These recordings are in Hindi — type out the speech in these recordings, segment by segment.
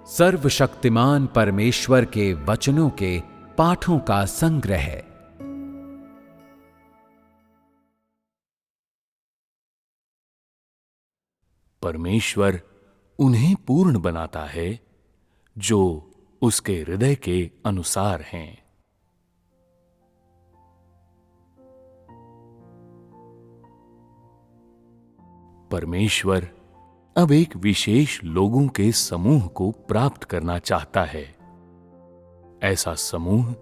सर्वशक्तिमान परमेश्वर के वचनों के पाठों का संग्रह। परमेश्वर उन्हें पूर्ण बनाता है जो उसके हृदय के अनुसार हैं। परमेश्वर अब एक विशेष लोगों के समूह को प्राप्त करना चाहता है। ऐसा समूह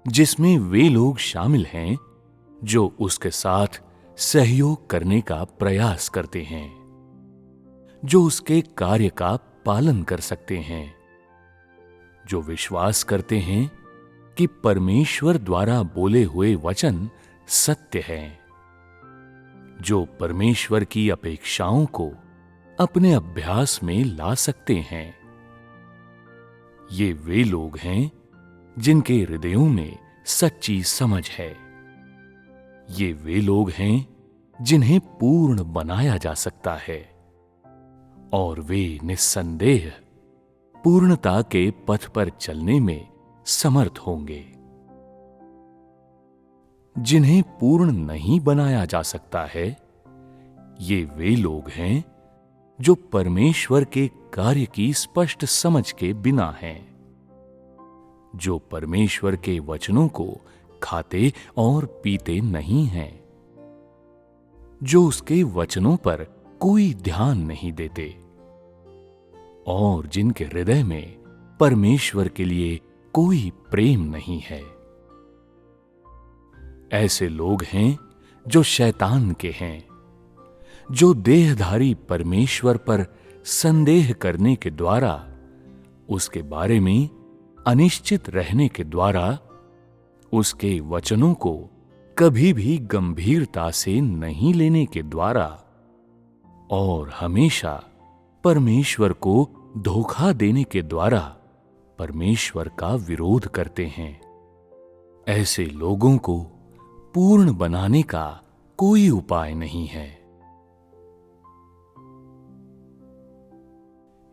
जिसमें वे लोग शामिल हैं जो उसके साथ सहयोग करने का प्रयास करते हैं, जो उसके कार्य का पालन कर सकते हैं, जो विश्वास करते हैं कि परमेश्वर द्वारा बोले हुए वचन सत्य हैं, जो परमेश्वर की अपेक्षाओं को अपने अभ्यास में ला सकते हैं। ये वे लोग हैं जिनके हृदयों में सच्ची समझ है। ये वे लोग हैं जिन्हें पूर्ण बनाया जा सकता है और वे निस्संदेह पूर्णता के पथ पर चलने में समर्थ होंगे। जिन्हें पूर्ण नहीं बनाया जा सकता है, ये वे लोग हैं जो परमेश्वर के कार्य की स्पष्ट समझ के बिना हैं, जो परमेश्वर के वचनों को खाते और पीते नहीं हैं, जो उसके वचनों पर कोई ध्यान नहीं देते और जिनके हृदय में परमेश्वर के लिए कोई प्रेम नहीं है। ऐसे लोग हैं जो शैतान के हैं, जो देहधारी परमेश्वर पर संदेह करने के द्वारा, उसके बारे में अनिश्चित रहने के द्वारा, उसके वचनों को कभी भी गंभीरता से नहीं लेने के द्वारा और हमेशा परमेश्वर को धोखा देने के द्वारा परमेश्वर का विरोध करते हैं। ऐसे लोगों को पूर्ण बनाने का कोई उपाय नहीं है।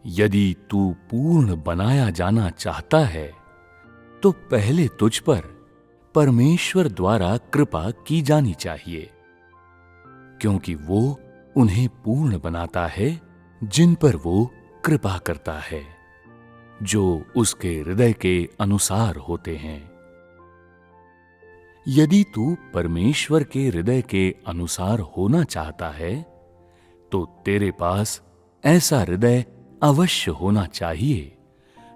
यदि तू पूर्ण बनाया जाना चाहता है तो पहले तुझ पर परमेश्वर द्वारा कृपा की जानी चाहिए, क्योंकि वो उन्हें पूर्ण बनाता है जिन पर वो कृपा करता है, जो उसके हृदय के अनुसार होते हैं। यदि तू परमेश्वर के हृदय के अनुसार होना चाहता है तो तेरे पास ऐसा हृदय अवश्य होना चाहिए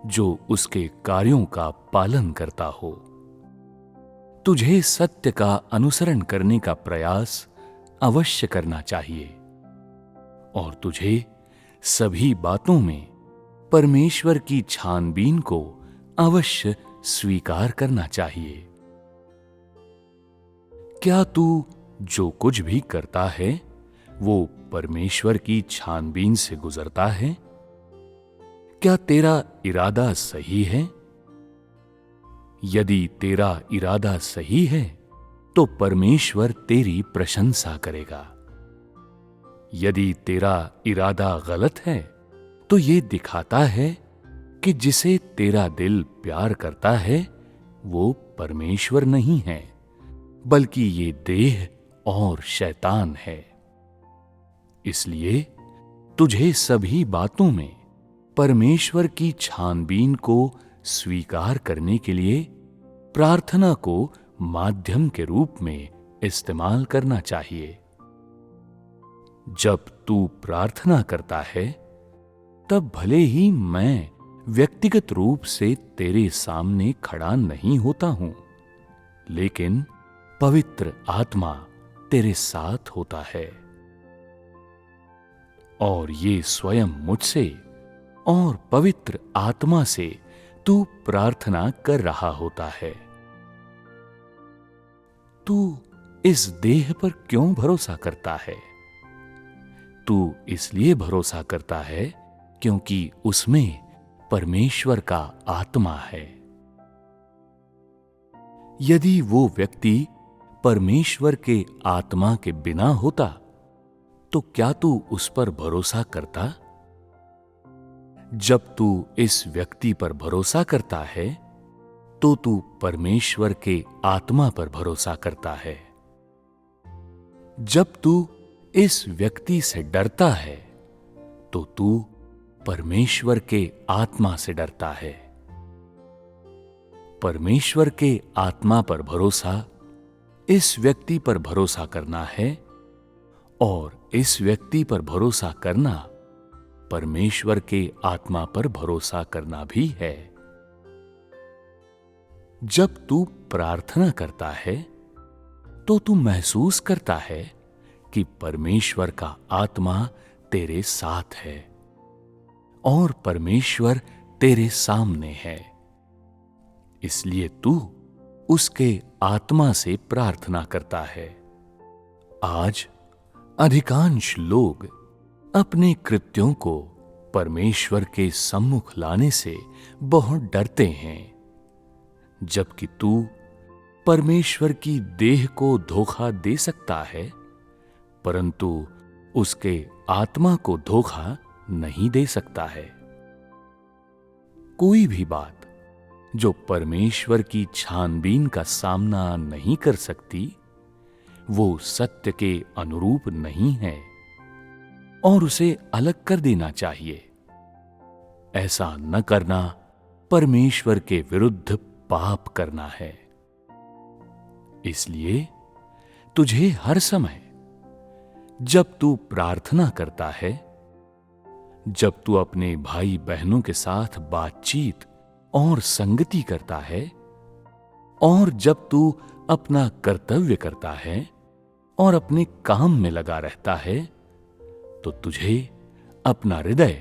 जो उसके कार्यों का पालन करता हो। तुझे सत्य का अनुसरण करने का प्रयास अवश्य करना चाहिए और तुझे सभी बातों में परमेश्वर की छानबीन को अवश्य स्वीकार करना चाहिए। क्या तू जो कुछ भी करता है वो परमेश्वर की छानबीन से गुजरता है? क्या तेरा इरादा सही है? यदि तेरा इरादा सही है तो परमेश्वर तेरी प्रशंसा करेगा। यदि तेरा इरादा गलत है तो यह दिखाता है कि जिसे तेरा दिल प्यार करता है वो परमेश्वर नहीं है, बल्कि ये देह और शैतान है। इसलिए तुझे सभी बातों में परमेश्वर की छानबीन को स्वीकार करने के लिए प्रार्थना को माध्यम के रूप में इस्तेमाल करना चाहिए। जब तू प्रार्थना करता है तब भले ही मैं व्यक्तिगत रूप से तेरे सामने खड़ा नहीं होता हूं, लेकिन पवित्र आत्मा तेरे साथ होता है और ये स्वयं मुझसे और पवित्र आत्मा से तू प्रार्थना कर रहा होता है। तू इस देह पर क्यों भरोसा करता है? तू इसलिए भरोसा करता है क्योंकि उसमें परमेश्वर का आत्मा है। यदि वो व्यक्ति परमेश्वर के आत्मा के बिना होता तो क्या तू उस पर भरोसा करता? जब तू इस व्यक्ति पर भरोसा करता है तो तू परमेश्वर के आत्मा पर भरोसा करता है। जब तू इस व्यक्ति से डरता है तो तू परमेश्वर के आत्मा से डरता है। परमेश्वर के आत्मा पर भरोसा इस व्यक्ति पर भरोसा करना है और इस व्यक्ति पर भरोसा करना परमेश्वर के आत्मा पर भरोसा करना भी है। जब तू प्रार्थना करता है तो तू महसूस करता है कि परमेश्वर का आत्मा तेरे साथ है और परमेश्वर तेरे सामने है। इसलिए तू उसके आत्मा से प्रार्थना करता है। आज अधिकांश लोग अपने कृत्यों को परमेश्वर के सम्मुख लाने से बहुत डरते हैं, जबकि तू परमेश्वर की देह को धोखा दे सकता है, परंतु उसके आत्मा को धोखा नहीं दे सकता है। कोई भी बात जो परमेश्वर की छानबीन का सामना नहीं कर सकती, वो सत्य के अनुरूप नहीं है और उसे अलग कर देना चाहिए। ऐसा न करना परमेश्वर के विरुद्ध पाप करना है। इसलिए तुझे हर समय जब तू प्रार्थना करता है, जब तू अपने भाई बहनों के साथ बातचीत और संगति करता है और जब तू अपना कर्तव्य करता है और अपने काम में लगा रहता है, तो तुझे अपना हृदय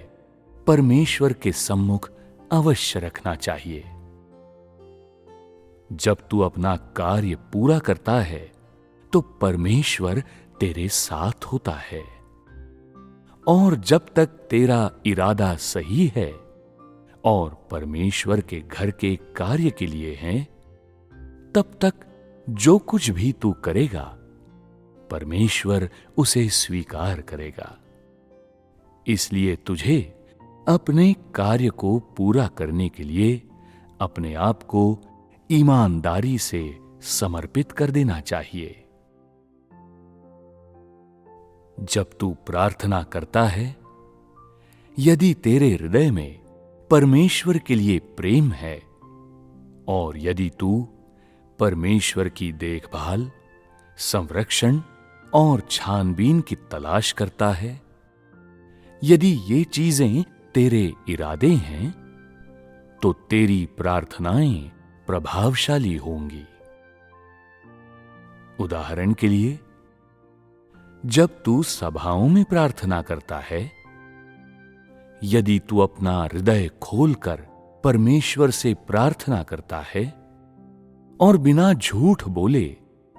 परमेश्वर के सम्मुख अवश्य रखना चाहिए। जब तू अपना कार्य पूरा करता है तो परमेश्वर तेरे साथ होता है और जब तक तेरा इरादा सही है और परमेश्वर के घर के कार्य के लिए है, तब तक जो कुछ भी तू करेगा परमेश्वर उसे स्वीकार करेगा। इसलिए तुझे अपने कार्य को पूरा करने के लिए अपने आप को ईमानदारी से समर्पित कर देना चाहिए। जब तू प्रार्थना करता है, यदि तेरे हृदय में परमेश्वर के लिए प्रेम है और यदि तू परमेश्वर की देखभाल, संरक्षण और छानबीन की तलाश करता है, यदि ये चीजें तेरे इरादे हैं, तो तेरी प्रार्थनाएं प्रभावशाली होंगी। उदाहरण के लिए, जब तू सभाओं में प्रार्थना करता है, यदि तू अपना हृदय खोलकर परमेश्वर से प्रार्थना करता है और बिना झूठ बोले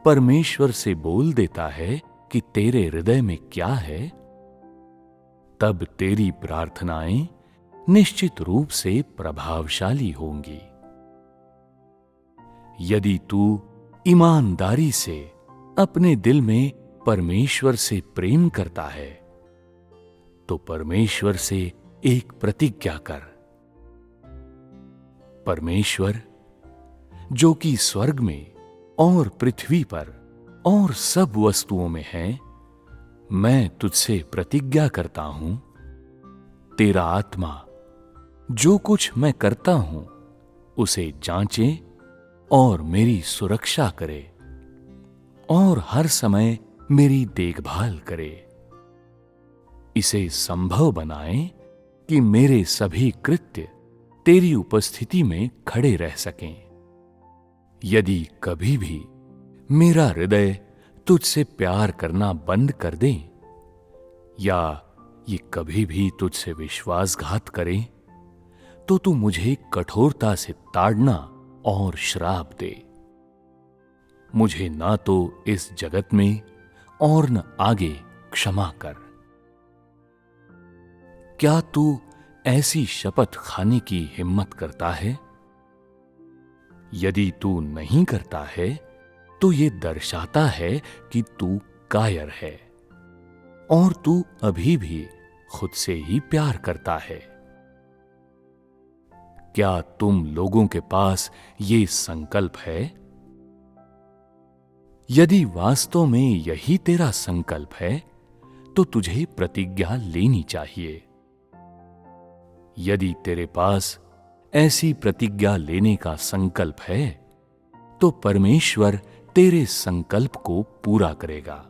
परमेश्वर से बोल देता है कि तेरे हृदय में क्या है, तब तेरी प्रार्थनाएं निश्चित रूप से प्रभावशाली होंगी। यदि तू ईमानदारी से अपने दिल में परमेश्वर से प्रेम करता है, तो परमेश्वर से एक प्रतिज्ञा कर। परमेश्वर, जो कि स्वर्ग में और पृथ्वी पर और सब वस्तुओं में है, मैं तुझसे प्रतिज्ञा करता हूं, तेरा आत्मा जो कुछ मैं करता हूं उसे जांचे और मेरी सुरक्षा करे और हर समय मेरी देखभाल करे। इसे संभव बनाए कि मेरे सभी कृत्य तेरी उपस्थिति में खड़े रह सकें। यदि कभी भी मेरा हृदय तुझसे प्यार करना बंद कर दे या ये कभी भी तुझसे विश्वासघात करे, तो तू मुझे कठोरता से ताड़ना और श्राप दे। मुझे ना तो इस जगत में और न आगे क्षमा कर। क्या तू ऐसी शपथ खाने की हिम्मत करता है? यदि तू नहीं करता है तो ये दर्शाता है कि तू कायर है और तू अभी भी खुद से ही प्यार करता है। क्या तुम लोगों के पास ये संकल्प है? यदि वास्तव में यही तेरा संकल्प है, तो तुझे प्रतिज्ञा लेनी चाहिए। यदि तेरे पास ऐसी प्रतिज्ञा लेने का संकल्प है, तो परमेश्वर तेरे संकल्प को पूरा करेगा।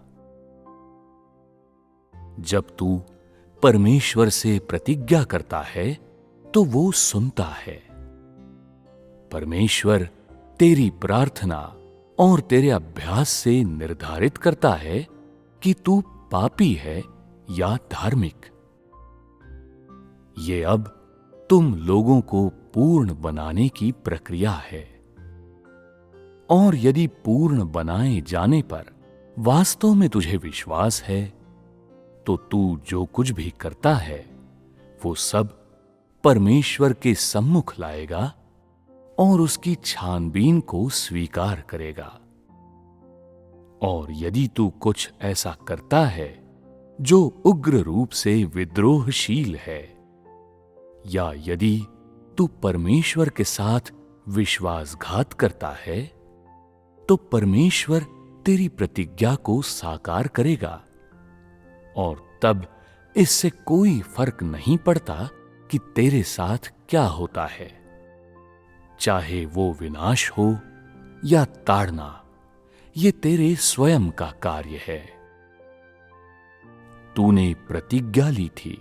जब तू परमेश्वर से प्रतिज्ञा करता है, तो वो सुनता है। परमेश्वर तेरी प्रार्थना और तेरे अभ्यास से निर्धारित करता है कि तू पापी है या धार्मिक। ये अब तुम लोगों को पूर्ण बनाने की प्रक्रिया है। और यदि पूर्ण बनाए जाने पर वास्तव में तुझे विश्वास है, तो तू जो कुछ भी करता है वो सब परमेश्वर के सम्मुख लाएगा और उसकी छानबीन को स्वीकार करेगा। और यदि तू कुछ ऐसा करता है जो उग्र रूप से विद्रोहशील है, या यदि तू परमेश्वर के साथ विश्वासघात करता है, तो परमेश्वर तेरी प्रतिज्ञा को साकार करेगा। और तब इससे कोई फर्क नहीं पड़ता कि तेरे साथ क्या होता है, चाहे वो विनाश हो या ताड़ना, ये तेरे स्वयं का कार्य है। तूने प्रतिज्ञा ली थी,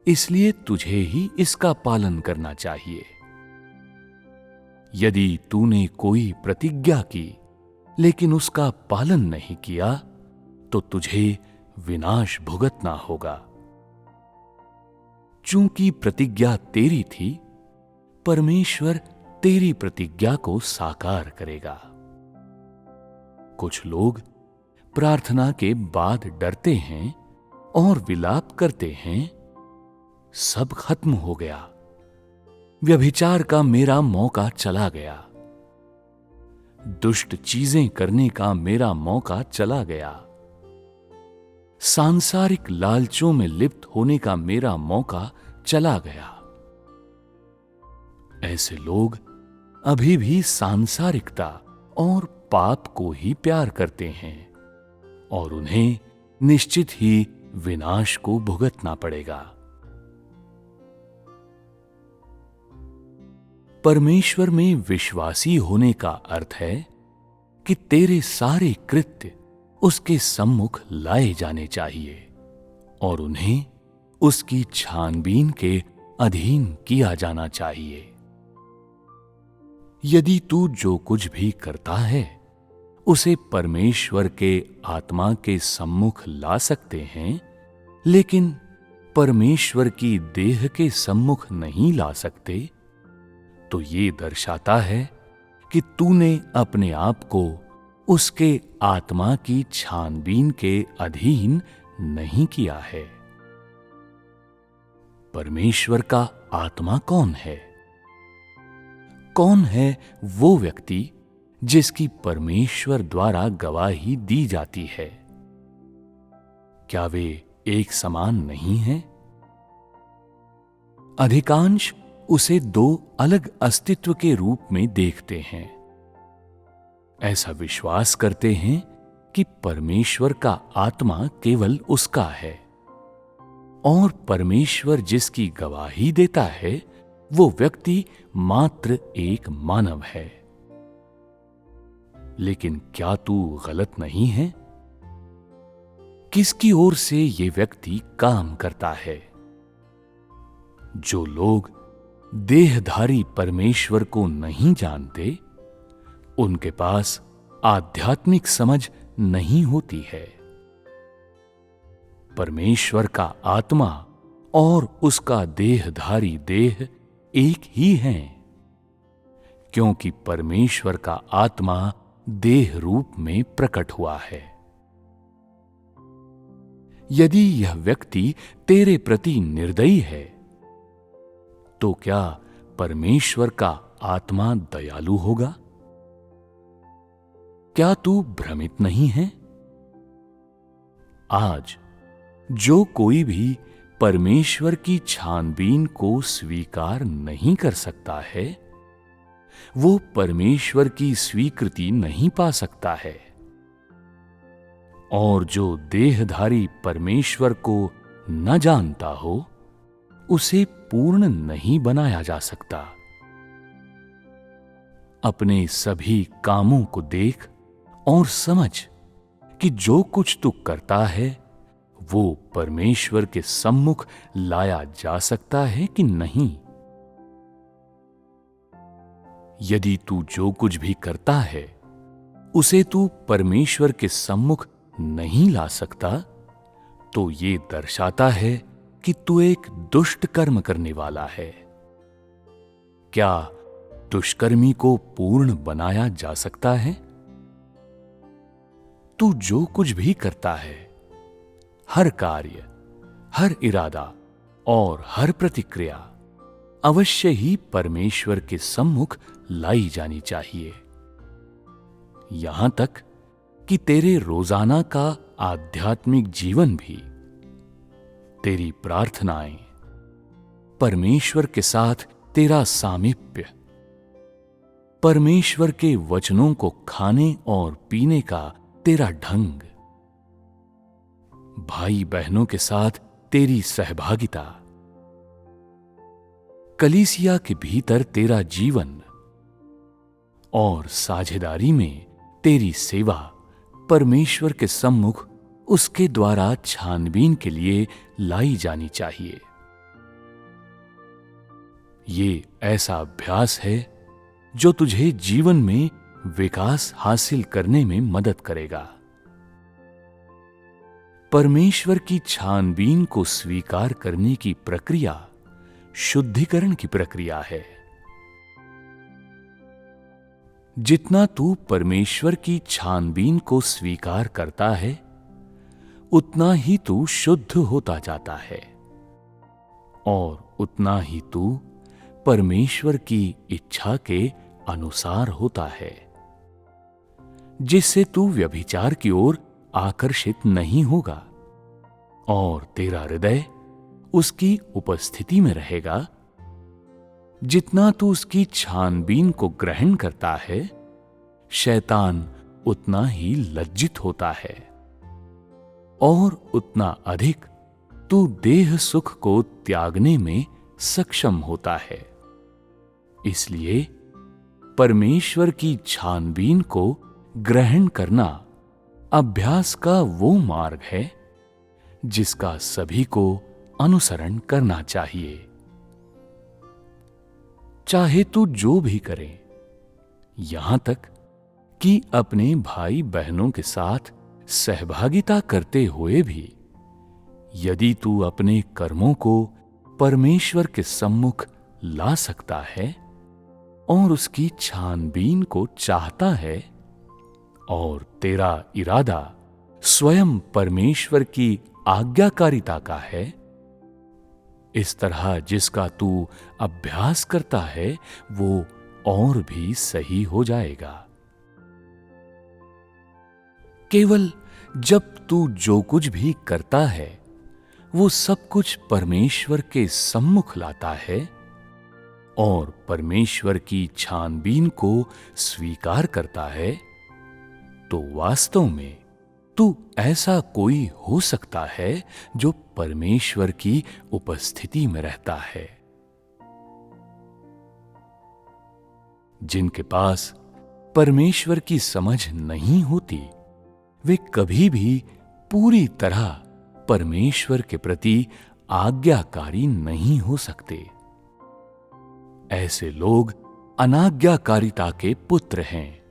इसलिए तुझे ही इसका पालन करना चाहिए। यदि तूने कोई प्रतिज्ञा की लेकिन उसका पालन नहीं किया, तो तुझे विनाश भुगतना होगा। चूंकि प्रतिज्ञा तेरी थी, परमेश्वर तेरी प्रतिज्ञा को साकार करेगा। कुछ लोग प्रार्थना के बाद डरते हैं और विलाप करते हैं, सब खत्म हो गया, व्यभिचार का मेरा मौका चला गया, दुष्ट चीजें करने का मेरा मौका चला गया, सांसारिक लालचों में लिप्त होने का मेरा मौका चला गया। ऐसे लोग अभी भी सांसारिकता और पाप को ही प्यार करते हैं और उन्हें निश्चित ही विनाश को भुगतना पड़ेगा। परमेश्वर में विश्वासी होने का अर्थ है कि तेरे सारे कृत्य उसके सम्मुख लाए जाने चाहिए और उन्हें उसकी छानबीन के अधीन किया जाना चाहिए। यदि तू जो कुछ भी करता है उसे परमेश्वर के आत्मा के सम्मुख ला सकते हैं, लेकिन परमेश्वर की देह के सम्मुख नहीं ला सकते, तो ये दर्शाता है कि तूने अपने आप को उसके आत्मा की छानबीन के अधीन नहीं किया है। परमेश्वर का आत्मा कौन है? कौन है वो व्यक्ति जिसकी परमेश्वर द्वारा गवाही दी जाती है? क्या वे एक समान नहीं हैं? अधिकांश उसे दो अलग अस्तित्व के रूप में देखते हैं। ऐसा विश्वास करते हैं कि परमेश्वर का आत्मा केवल उसका है और परमेश्वर जिसकी गवाही देता है वो व्यक्ति मात्र एक मानव है। लेकिन क्या तू गलत नहीं है? किसकी ओर से ये व्यक्ति काम करता है? जो लोग देहधारी परमेश्वर को नहीं जानते, उनके पास आध्यात्मिक समझ नहीं होती है। परमेश्वर का आत्मा और उसका देहधारी देह एक ही हैं, क्योंकि परमेश्वर का आत्मा देह रूप में प्रकट हुआ है। यदि यह व्यक्ति तेरे प्रति निर्दयी है, तो क्या परमेश्वर का आत्मा दयालु होगा? क्या तू भ्रमित नहीं है? आज जो कोई भी परमेश्वर की छानबीन को स्वीकार नहीं कर सकता है, वो परमेश्वर की स्वीकृति नहीं पा सकता है। और जो देहधारी परमेश्वर को न जानता हो, उसे पूर्ण नहीं बनाया जा सकता। अपने सभी कामों को देख और समझ कि जो कुछ तू करता है वो परमेश्वर के सम्मुख लाया जा सकता है कि नहीं। यदि तू जो कुछ भी करता है उसे तू परमेश्वर के सम्मुख नहीं ला सकता, तो ये दर्शाता है कि तू एक दुष्ट कर्म करने वाला है। क्या दुष्कर्मी को पूर्ण बनाया जा सकता है? तू जो कुछ भी करता है, हर कार्य, हर इरादा और हर प्रतिक्रिया अवश्य ही परमेश्वर के सम्मुख लाई जानी चाहिए। यहां तक कि तेरे रोजाना का आध्यात्मिक जीवन भी, तेरी प्रार्थनाएं, परमेश्वर के साथ तेरा सामीप्य, परमेश्वर के वचनों को खाने और पीने का तेरा ढंग, भाई बहनों के साथ तेरी सहभागिता, कलीसिया के भीतर तेरा जीवन और साझेदारी में तेरी सेवा परमेश्वर के सम्मुख उसके द्वारा छानबीन के लिए लाई जानी चाहिए। ये ऐसा अभ्यास है जो तुझे जीवन में विकास हासिल करने में मदद करेगा। परमेश्वर की छानबीन को स्वीकार करने की प्रक्रिया शुद्धिकरण की प्रक्रिया है। जितना तू परमेश्वर की छानबीन को स्वीकार करता है, उतना ही तू शुद्ध होता जाता है और उतना ही तू परमेश्वर की इच्छा के अनुसार होता है, जिससे तू व्यभिचार की ओर आकर्षित नहीं होगा और तेरा हृदय उसकी उपस्थिति में रहेगा। जितना तू उसकी छानबीन को ग्रहण करता है, शैतान उतना ही लज्जित होता है और उतना अधिक तू देह सुख को त्यागने में सक्षम होता है। इसलिए परमेश्वर की छानबीन को ग्रहण करना अभ्यास का वो मार्ग है जिसका सभी को अनुसरण करना चाहिए। चाहे तू जो भी करे, यहां तक कि अपने भाई बहनों के साथ सहभागिता करते हुए भी, यदि तू अपने कर्मों को परमेश्वर के सम्मुख ला सकता है और उसकी छानबीन को चाहता है और तेरा इरादा स्वयं परमेश्वर की आज्ञाकारिता का है, इस तरह जिसका तू अभ्यास करता है वो और भी सही हो जाएगा। केवल जब तू जो कुछ भी करता है वो सब कुछ परमेश्वर के सम्मुख लाता है और परमेश्वर की छानबीन को स्वीकार करता है, तो वास्तव में तू ऐसा कोई हो सकता है जो परमेश्वर की उपस्थिति में रहता है। जिनके पास परमेश्वर की समझ नहीं होती, वे कभी भी पूरी तरह परमेश्वर के प्रति आज्ञाकारी नहीं हो सकते। ऐसे लोग अनाज्ञाकारिता के पुत्र हैं।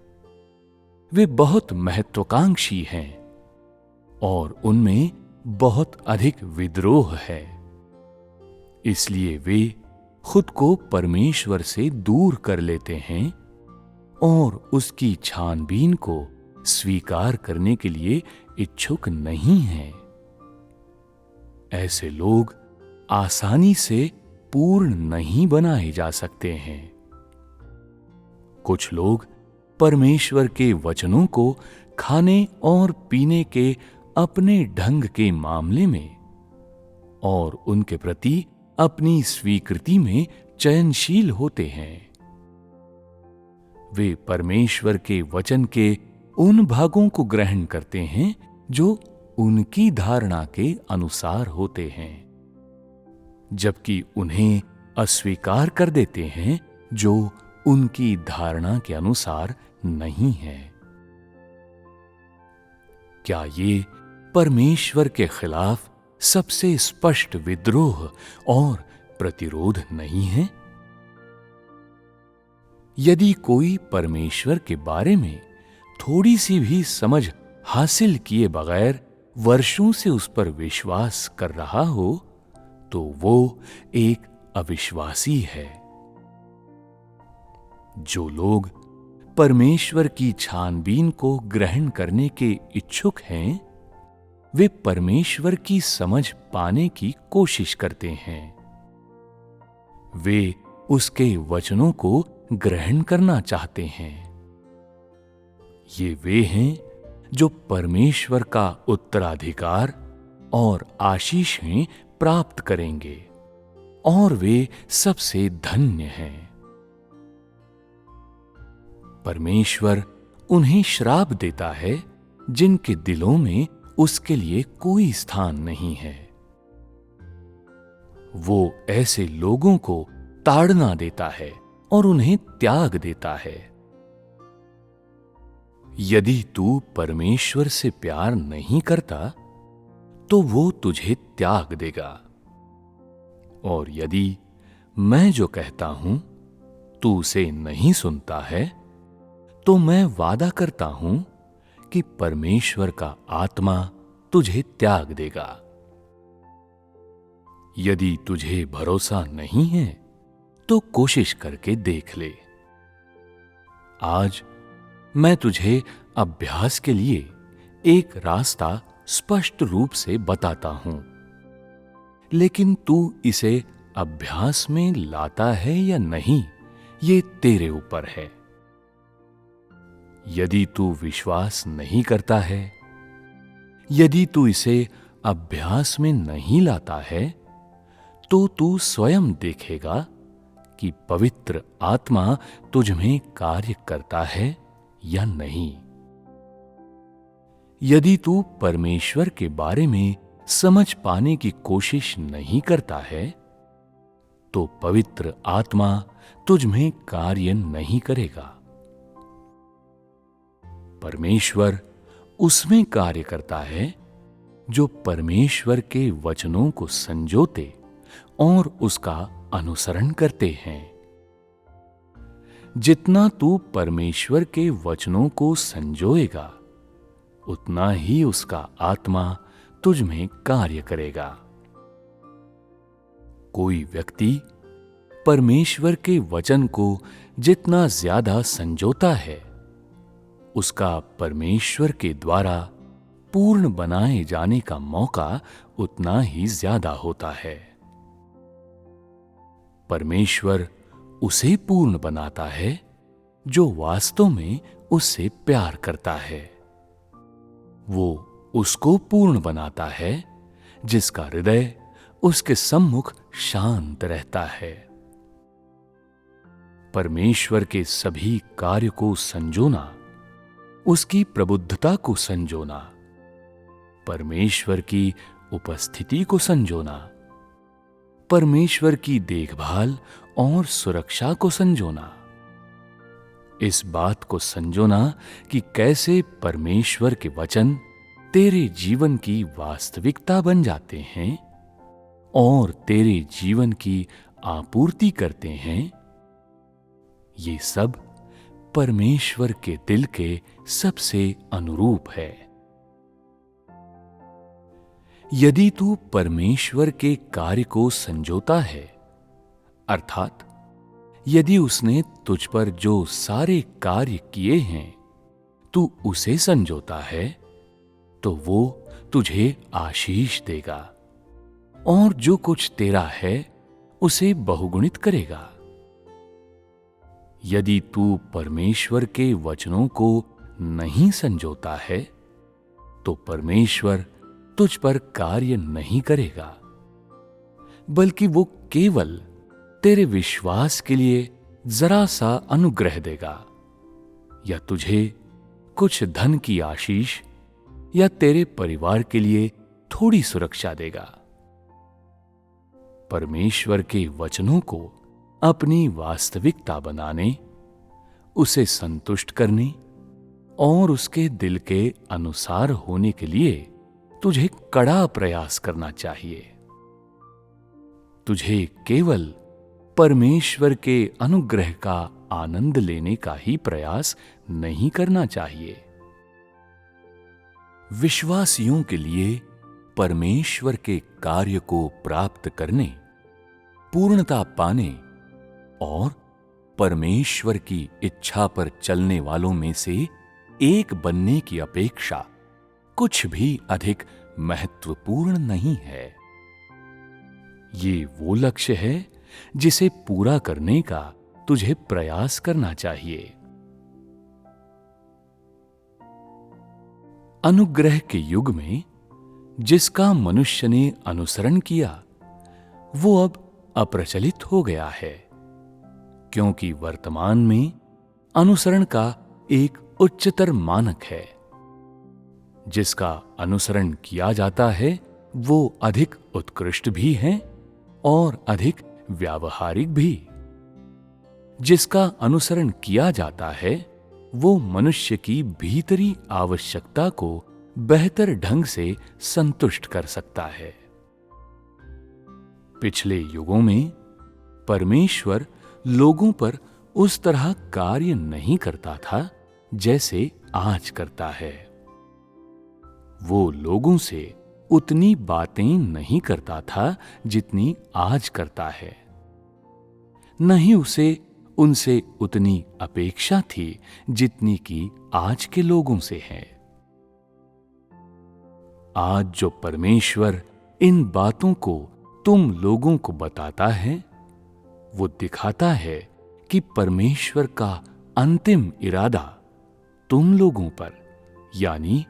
वे बहुत महत्वाकांक्षी हैं और उनमें बहुत अधिक विद्रोह है। इसलिए वे खुद को परमेश्वर से दूर कर लेते हैं और उसकी छानबीन को स्वीकार करने के लिए इच्छुक नहीं हैं। ऐसे लोग आसानी से पूर्ण नहीं बनाए जा सकते हैं। कुछ लोग परमेश्वर के वचनों को खाने और पीने के अपने ढंग के मामले में और उनके प्रति अपनी स्वीकृति में चयनशील होते हैं। वे परमेश्वर के वचन के उन भागों को ग्रहण करते हैं जो उनकी धारणा के अनुसार होते हैं, जबकि उन्हें अस्वीकार कर देते हैं जो उनकी धारणा के अनुसार नहीं है। क्या ये परमेश्वर के खिलाफ सबसे स्पष्ट विद्रोह और प्रतिरोध नहीं है? यदि कोई परमेश्वर के बारे में थोड़ी सी भी समझ हासिल किए बगैर वर्षों से उस पर विश्वास कर रहा हो, तो वो एक अविश्वासी है। जो लोग परमेश्वर की छानबीन को ग्रहण करने के इच्छुक हैं, वे परमेश्वर की समझ पाने की कोशिश करते हैं। वे उसके वचनों को ग्रहण करना चाहते हैं। ये वे हैं जो परमेश्वर का उत्तराधिकार और आशीषें प्राप्त करेंगे, और वे सबसे धन्य हैं। परमेश्वर उन्हें श्राप देता है जिनके दिलों में उसके लिए कोई स्थान नहीं है। वो ऐसे लोगों को ताड़ना देता है और उन्हें त्याग देता है। यदि तू परमेश्वर से प्यार नहीं करता, तो वो तुझे त्याग देगा। और यदि मैं जो कहता हूं तू उसे नहीं सुनता है, तो मैं वादा करता हूं कि परमेश्वर का आत्मा तुझे त्याग देगा। यदि तुझे भरोसा नहीं है, तो कोशिश करके देख ले। आज मैं तुझे अभ्यास के लिए एक रास्ता स्पष्ट रूप से बताता हूं, लेकिन तू इसे अभ्यास में लाता है या नहीं, ये तेरे ऊपर है। यदि तू विश्वास नहीं करता है, यदि तू इसे अभ्यास में नहीं लाता है, तो तू स्वयं देखेगा कि पवित्र आत्मा तुझ में कार्य करता है या नहीं। यदि तू परमेश्वर के बारे में समझ पाने की कोशिश नहीं करता है, तो पवित्र आत्मा तुझ में कार्य नहीं करेगा। परमेश्वर उसमें कार्य करता है जो परमेश्वर के वचनों को संजोते और उसका अनुसरण करते हैं। जितना तू परमेश्वर के वचनों को संजोएगा, उतना ही उसका आत्मा तुझ में कार्य करेगा। कोई व्यक्ति परमेश्वर के वचन को जितना ज्यादा संजोता है, उसका परमेश्वर के द्वारा पूर्ण बनाए जाने का मौका उतना ही ज्यादा होता है। परमेश्वर उसे पूर्ण बनाता है जो वास्तव में उससे प्यार करता है। वो उसको पूर्ण बनाता है जिसका हृदय उसके सम्मुख शांत रहता है। परमेश्वर के सभी कार्य को संजोना, उसकी प्रबुद्धता को संजोना, परमेश्वर की उपस्थिति को संजोना, परमेश्वर की देखभाल और सुरक्षा को संजोना, इस बात को संजोना कि कैसे परमेश्वर के वचन तेरे जीवन की वास्तविकता बन जाते हैं और तेरे जीवन की आपूर्ति करते हैं, ये सब परमेश्वर के दिल के सबसे अनुरूप है। यदि तू परमेश्वर के कार्य को संजोता है, अर्थात यदि उसने तुझ पर जो सारे कार्य किए हैं तू उसे संजोता है, तो वो तुझे आशीष देगा और जो कुछ तेरा है उसे बहुगुणित करेगा। यदि तू परमेश्वर के वचनों को नहीं संजोता है, तो परमेश्वर तुझ पर कार्य नहीं करेगा बल्कि वो केवल तेरे विश्वास के लिए जरा सा अनुग्रह देगा, या तुझे कुछ धन की आशीष, या तेरे परिवार के लिए थोड़ी सुरक्षा देगा। परमेश्वर के वचनों को अपनी वास्तविकता बनाने, उसे संतुष्ट करने और उसके दिल के अनुसार होने के लिए तुझे कड़ा प्रयास करना चाहिए। तुझे केवल परमेश्वर के अनुग्रह का आनंद लेने का ही प्रयास नहीं करना चाहिए। विश्वासियों के लिए परमेश्वर के कार्य को प्राप्त करने, पूर्णता पाने और परमेश्वर की इच्छा पर चलने वालों में से एक बनने की अपेक्षा कुछ भी अधिक महत्वपूर्ण नहीं है। ये वो लक्ष्य है जिसे पूरा करने का तुझे प्रयास करना चाहिए। अनुग्रह के युग में जिसका मनुष्य ने अनुसरण किया, वो अब अप्रचलित हो गया है, क्योंकि वर्तमान में अनुसरण का एक उच्चतर मानक है। जिसका अनुसरण किया जाता है वो अधिक उत्कृष्ट भी है और अधिक व्यावहारिक भी। जिसका अनुसरण किया जाता है वो मनुष्य की भीतरी आवश्यकता को बेहतर ढंग से संतुष्ट कर सकता है। पिछले युगों में परमेश्वर लोगों पर उस तरह कार्य नहीं करता था जैसे आज करता है। वो लोगों से उतनी बातें नहीं करता था जितनी आज करता है। न ही उसे उनसे उतनी अपेक्षा थी जितनी कि आज के लोगों से है। आज जो परमेश्वर इन बातों को तुम लोगों को बताता है, वो दिखाता है कि परमेश्वर का अंतिम इरादा तुम लोगों पर, यानी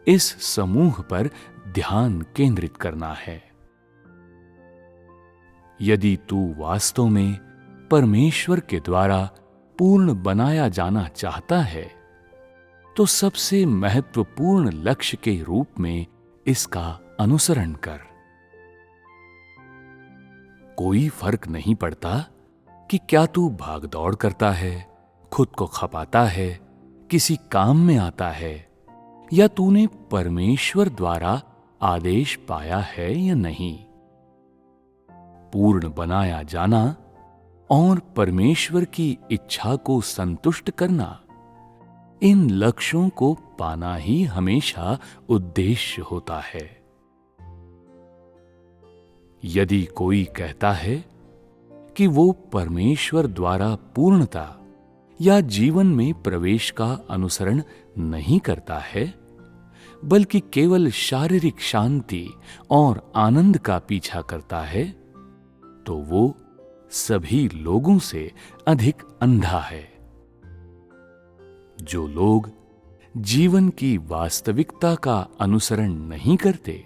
इस समूह पर ध्यान केंद्रित करना है। यदि तू वास्तव में परमेश्वर के द्वारा पूर्ण बनाया जाना चाहता है, तो सबसे महत्वपूर्ण लक्ष्य के रूप में इसका अनुसरण कर। कोई फर्क नहीं पड़ता कि क्या तू भागदौड़ करता है, खुद को खपाता है, किसी काम में आता है, या तूने परमेश्वर द्वारा आदेश पाया है या नहीं। पूर्ण बनाया जाना और परमेश्वर की इच्छा को संतुष्ट करना, इन लक्ष्यों को पाना ही हमेशा उद्देश्य होता है। यदि कोई कहता है कि वो परमेश्वर द्वारा पूर्णता या जीवन में प्रवेश का अनुसरण नहीं करता है, बल्कि केवल शारीरिक शांति और आनंद का पीछा करता है, तो वो सभी लोगों से अधिक अंधा है। जो लोग जीवन की वास्तविकता का अनुसरण नहीं करते,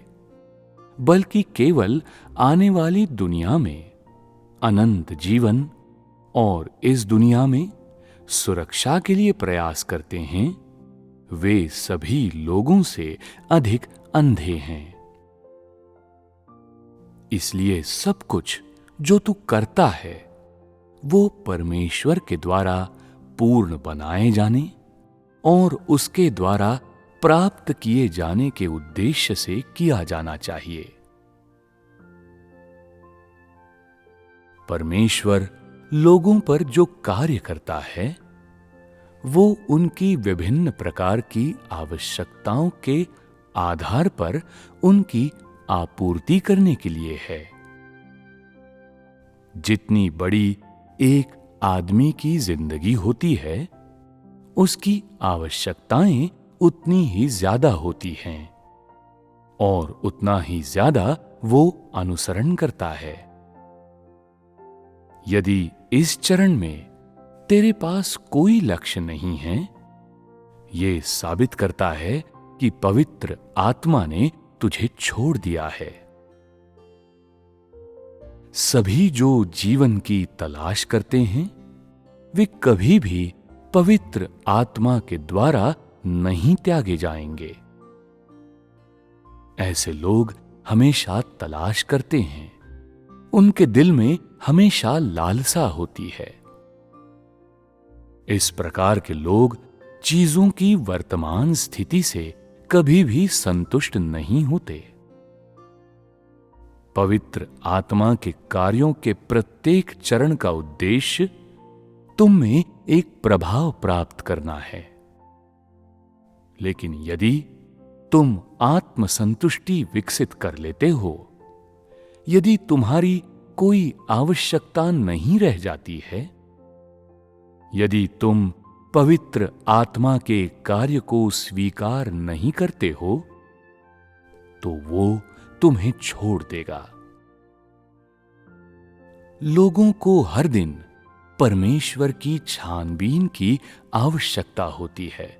बल्कि केवल आने वाली दुनिया में अनंत जीवन और इस दुनिया में सुरक्षा के लिए प्रयास करते हैं, वे सभी लोगों से अधिक अंधे हैं। इसलिए सब कुछ जो तू करता है वो परमेश्वर के द्वारा पूर्ण बनाए जाने और उसके द्वारा प्राप्त किए जाने के उद्देश्य से किया जाना चाहिए। परमेश्वर लोगों पर जो कार्य करता है वो उनकी विभिन्न प्रकार की आवश्यकताओं के आधार पर उनकी आपूर्ति करने के लिए है। जितनी बड़ी एक आदमी की जिंदगी होती है, उसकी आवश्यकताएं उतनी ही ज्यादा होती हैं और उतना ही ज्यादा वो अनुसरण करता है। यदि इस चरण में तेरे पास कोई लक्ष्य नहीं है, ये साबित करता है कि पवित्र आत्मा ने तुझे छोड़ दिया है। सभी जो जीवन की तलाश करते हैं वे कभी भी पवित्र आत्मा के द्वारा नहीं त्यागे जाएंगे। ऐसे लोग हमेशा तलाश करते हैं, उनके दिल में हमेशा लालसा होती है। इस प्रकार के लोग चीजों की वर्तमान स्थिति से कभी भी संतुष्ट नहीं होते। पवित्र आत्मा के कार्यों के प्रत्येक चरण का उद्देश्य तुम में एक प्रभाव प्राप्त करना है। लेकिन यदि तुम आत्मसंतुष्टि विकसित कर लेते हो, यदि तुम्हारी कोई आवश्यकता नहीं रह जाती है, यदि तुम पवित्र आत्मा के कार्य को स्वीकार नहीं करते हो, तो वो तुम्हें छोड़ देगा। लोगों को हर दिन परमेश्वर की छानबीन की आवश्यकता होती है।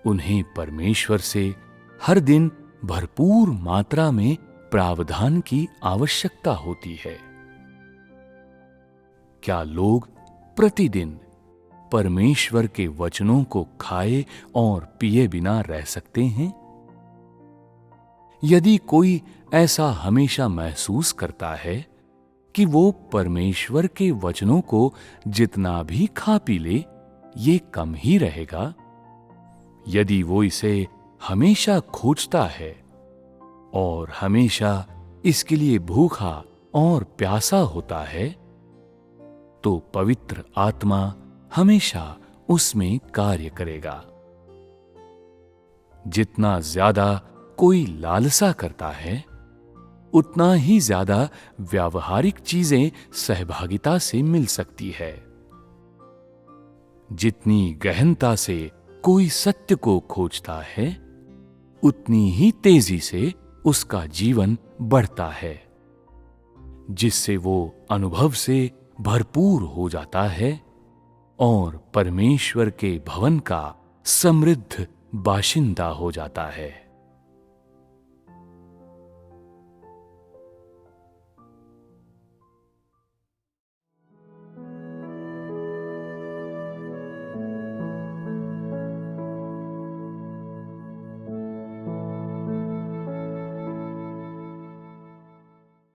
उन्हें परमेश्वर से हर दिन भरपूर मात्रा में प्रावधान की आवश्यकता होती है। क्या लोग प्रतिदिन परमेश्वर के वचनों को खाए और पिए बिना रह सकते हैं? यदि कोई ऐसा हमेशा महसूस करता है कि वो परमेश्वर के वचनों को जितना भी खा पी ले, ये कम ही रहेगा, यदि वो इसे हमेशा खोजता है और हमेशा इसके लिए भूखा और प्यासा होता है, तो पवित्र आत्मा हमेशा उसमें कार्य करेगा। जितना ज्यादा कोई लालसा करता है, उतना ही ज्यादा व्यावहारिक चीजें सहभागिता से मिल सकती है। जितनी गहनता से कोई सत्य को खोजता है, उतनी ही तेजी से उसका जीवन बढ़ता है, जिससे वो अनुभव से भरपूर हो जाता है और परमेश्वर के भवन का समृद्ध बाशिंदा हो जाता है।